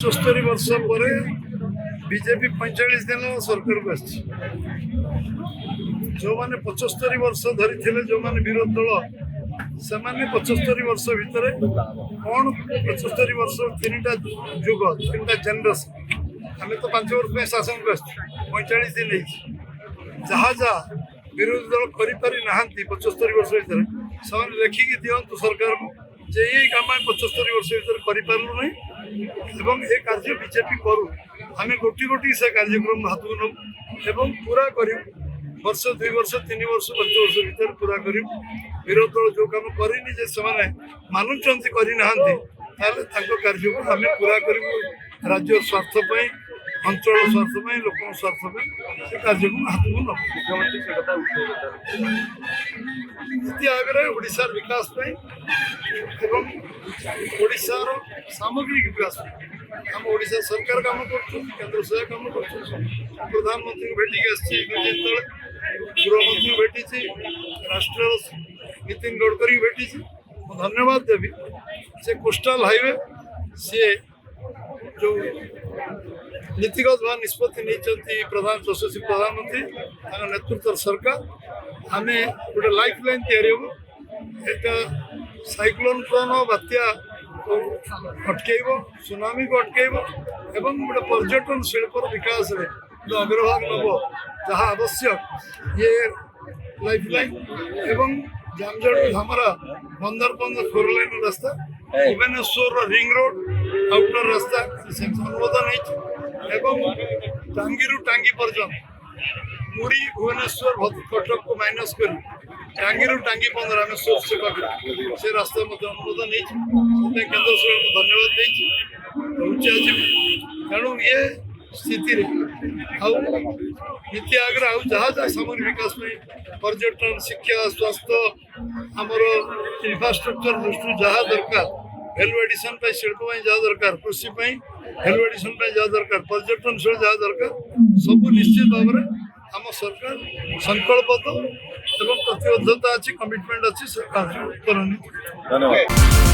75 वर्ष पर बीजेपी 45 दिन सरकार को जो मैंने 75 वर्ष धरी थे जो मैंने विरोध दल से 75 वर्ष भितर कौन 75 वर्ष तीन जुग 3 जेनरेशन आम तो 5 वर्ष में शासन को 45 दिन जहाँ जहाँ विरोधी दल कर 75 वर्ष भितर से लिखिकी दिंतु सरकार को जे ये काम 75 वर्ष भर करूँ ना एवं ये कार्य बीजेपी करू आम गोटी गोटी से कार्यक्रम हाथ को नौ एवं पूरा कर वर्ष 2 वर्ष 3 वर्ष 5 वर्ष भर पूरा कर विरोध दल जो कम करनी मानुंट करना कार्य को आम पूरा कर राज्य स्वार्थ अंचल स्वार्थ लोक स्वार्थ से कार्य को हाथ को नौ नीति आयोग ओडिशार विकास एवं ओडिशार सामग्रिक विकास आम ओडिशा सरकार काम कर केंद्र सरकार काम कर प्रधानमंत्री भेटिक गृहमंत्री भेटी राष्ट्र नितिन गडकरी भेटी धन्यवाद देवी से कोस्टाल हाईवे सी जो नीतिगत भाव निष्पत्ति नहीं यशस्वी प्रधानमंत्री नेतृत्व सरकार आम गोटे लाइफ लाइन या साइक्लोन प्रन बात्या अटकेब सुनामी को अटकेब एवं गोटे पर्यटन शिल्पर विकास में जो अग्रभाग नब जहाँ आवश्यक ये लाइफ लाइन एवं जामजोड़ धामरा बंदरबंद 4 लाइन रास्ता भुवनेश्वर रिंग रोड आउटर रास्ता अनुमोदन एवं टांगी टांगी पर्यटन मुड़ी भुवनेश्वर कटक को माइनस कर टांगी टांगी बंद रामेश्वर से रास्ता अनुमोदन केंद्र सरकार को धन्यवाद देची तेणु ये स्थिति नीति आयोग आउ जहाँ जहाँ सामग्रिक विकास में पर्यटन शिक्षा स्वास्थ्य आमर इंफ्रास्ट्रक्चर दृष्टि जहाँ दरकार भैल्यू एडिशन शिल्प जहाँ दरकार कृषि भैल्यू एडिशन जहाँ दरकार पर्यटन स्थल जहाँ दरकार सब निश्चित भाव में आम सरकार संकल्पबद्ध एवं प्रतिबद्धता अच्छी कमिटमेंट अच्छी सरकार करनी। धन्यवाद।